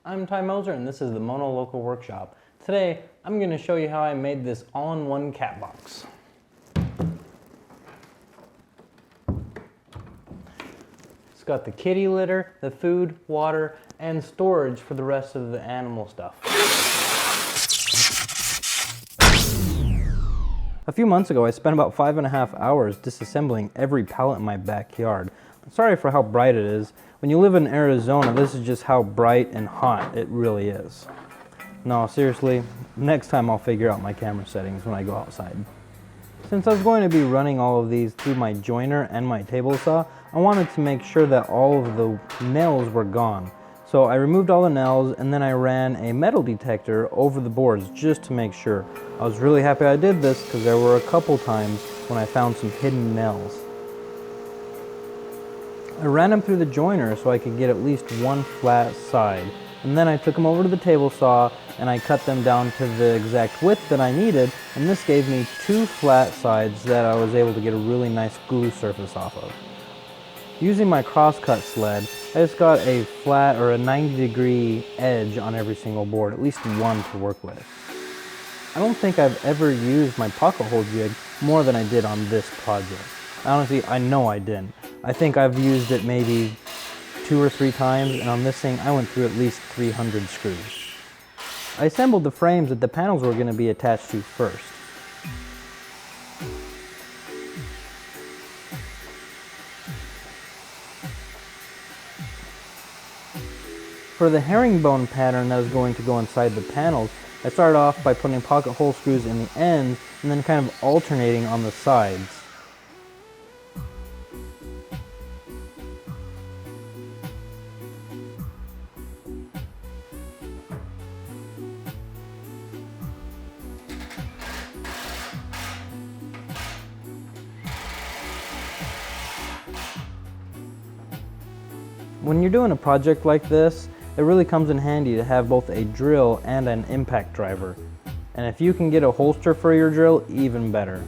I'm Moser and this is the MonoLoco workshop. Today I'm going to show you how I made this all-in-one cat box. It's got the kitty litter, the food, water, and storage for the rest of the animal stuff. A few months ago I spent about 5.5 hours disassembling every pallet in my backyard. I'm sorry for how bright it is. When you live in Arizona, this is just how bright and hot it really is. No, seriously, next time I'll figure out my camera settings when I go outside. Since I was going to be running all of these through my joiner and my table saw, I wanted to make sure that all of the nails were gone. So I removed all the nails and then I ran a metal detector over the boards just to make sure. I was really happy I did this because there were a couple times when I found some hidden nails. I ran them through the joiner so I could get at least one flat side. And then I took them over to the table saw and I cut them down to the exact width that I needed, and this gave me two flat sides that I was able to get a really nice glue surface off of. Using my crosscut sled, I just got a flat or a 90-degree edge on every single board, at least one to work with. I don't think I've ever used my pocket hole jig more than I did on this project. Honestly, I know I didn't. I think I've used it maybe 2 or 3 times, and on this thing I went through at least 300 screws. I assembled the frames that the panels were going to be attached to first. For the herringbone pattern that was going to go inside the panels, I started off by putting pocket hole screws in the ends and then kind of alternating on the sides. When you're doing a project like this, it really comes in handy to have both a drill and an impact driver. And if you can get a holster for your drill, even better.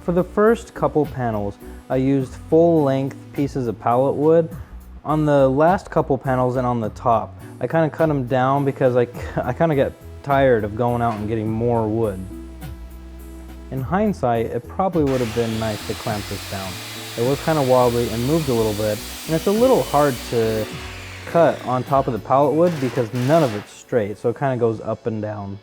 For the first couple panels, I used full-length pieces of pallet wood. On the last couple panels and on the top, I kind of cut them down because I kind of got tired of going out and getting more wood. In hindsight, it probably would have been nice to clamp this down. It was kind of wobbly and moved a little bit, and it's a little hard to cut on top of the pallet wood because none of it's straight, so it kind of goes up and down.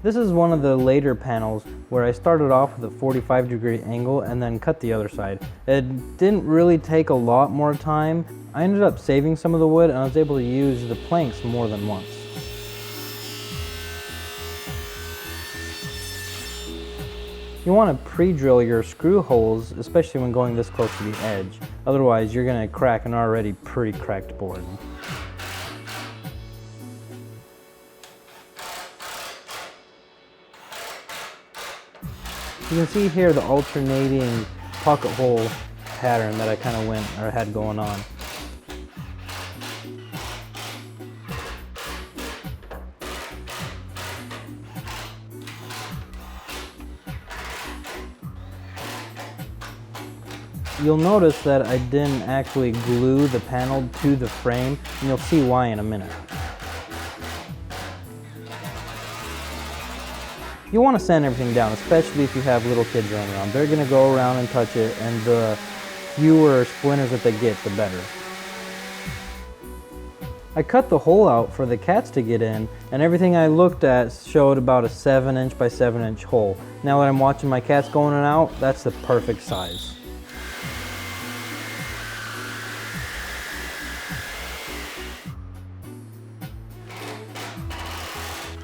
This is one of the later panels where I started off with a 45-degree angle and then cut the other side. It didn't really take a lot more time. I ended up saving some of the wood and I was able to use the planks more than once. You want to pre-drill your screw holes, especially when going this close to the edge. Otherwise, you're going to crack an already pretty cracked board. You can see here the alternating pocket hole pattern that I kind of had going on. You'll notice that I didn't actually glue the panel to the frame, and you'll see why in a minute. You want to sand everything down, especially if you have little kids running around. They're going to go around and touch it, and the fewer splinters that they get, the better. I cut the hole out for the cats to get in, and everything I looked at showed about a 7-inch by 7-inch hole. Now that I'm watching my cats going in and out, that's the perfect size.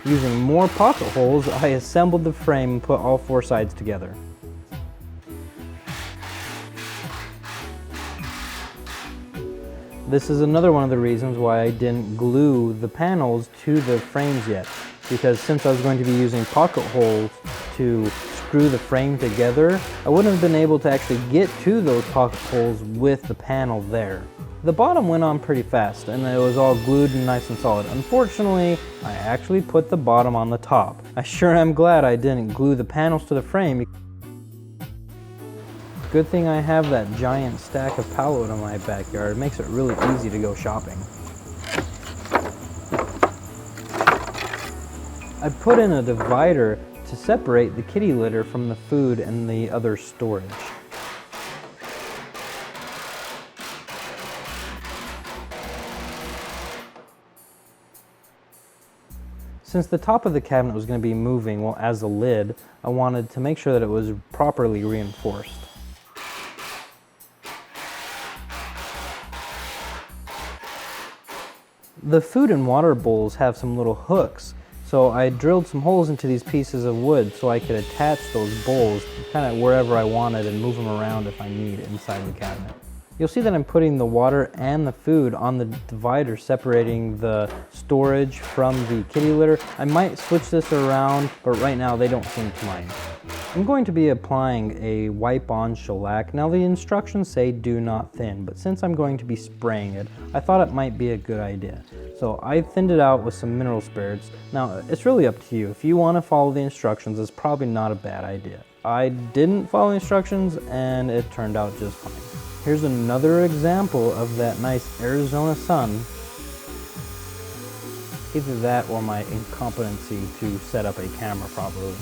Using more pocket holes, I assembled the frame and put all 4 sides together. This is another one of the reasons why I didn't glue the panels to the frames yet, because since I was going to be using pocket holes to screw the frame together, I wouldn't have been able to actually get to those pocket holes with the panel there. The bottom went on pretty fast and it was all glued and nice and solid. Unfortunately, I actually put the bottom on the top. I sure am glad I didn't glue the panels to the frame. Good thing I have that giant stack of pallet in my backyard. It makes it really easy to go shopping. I put in a divider to separate the kitty litter from the food and the other storage. Since the top of the cabinet was going to be moving, well, as a lid, I wanted to make sure that it was properly reinforced. The food and water bowls have some little hooks, so I drilled some holes into these pieces of wood so I could attach those bowls kind of wherever I wanted and move them around if I need inside the cabinet. You'll see that I'm putting the water and the food on the divider separating the storage from the kitty litter. I might switch this around, but right now they don't seem to mind. I'm going to be applying a wipe-on shellac. Now the instructions say do not thin, but since I'm going to be spraying it, I thought it might be a good idea. So I thinned it out with some mineral spirits. Now it's really up to you. If you want to follow the instructions, it's probably not a bad idea. I didn't follow the instructions and it turned out just fine. Here's another example of that nice Arizona sun. Either that or my incompetency to set up a camera properly.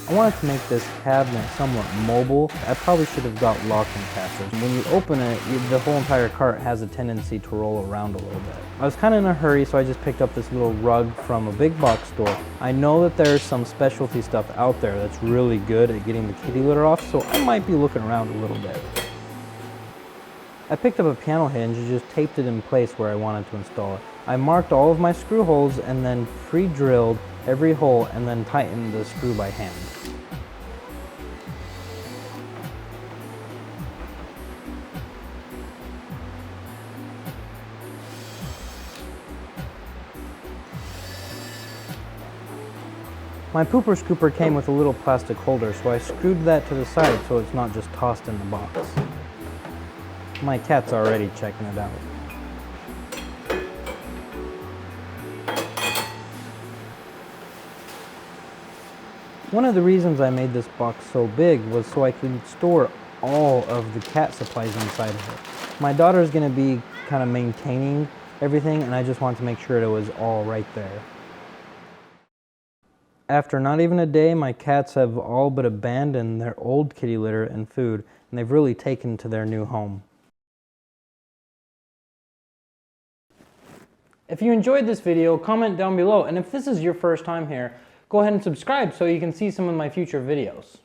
I wanted to make this cabinet somewhat mobile. I probably should have got locking casters. When you open it, the whole entire cart has a tendency to roll around a little bit. I was kind of in a hurry, so I just picked up this little rug from a big box store. I know that there's some specialty stuff out there that's really good at getting the kitty litter off, so I might be looking around a little bit. I picked up a piano hinge and just taped it in place where I wanted to install it. I marked all of my screw holes and then pre-drilled every hole and then tightened the screw by hand. My pooper scooper came with a little plastic holder, so I screwed that to the side so it's not just tossed in the box. My cat's already checking it out. One of the reasons I made this box so big was so I could store all of the cat supplies inside of it. My daughter's going to be kind of maintaining everything, and I just wanted to make sure it was all right there. After not even a day, my cats have all but abandoned their old kitty litter and food, and they've really taken to their new home. If you enjoyed this video, comment down below, and if this is your first time here, go ahead and subscribe so you can see some of my future videos.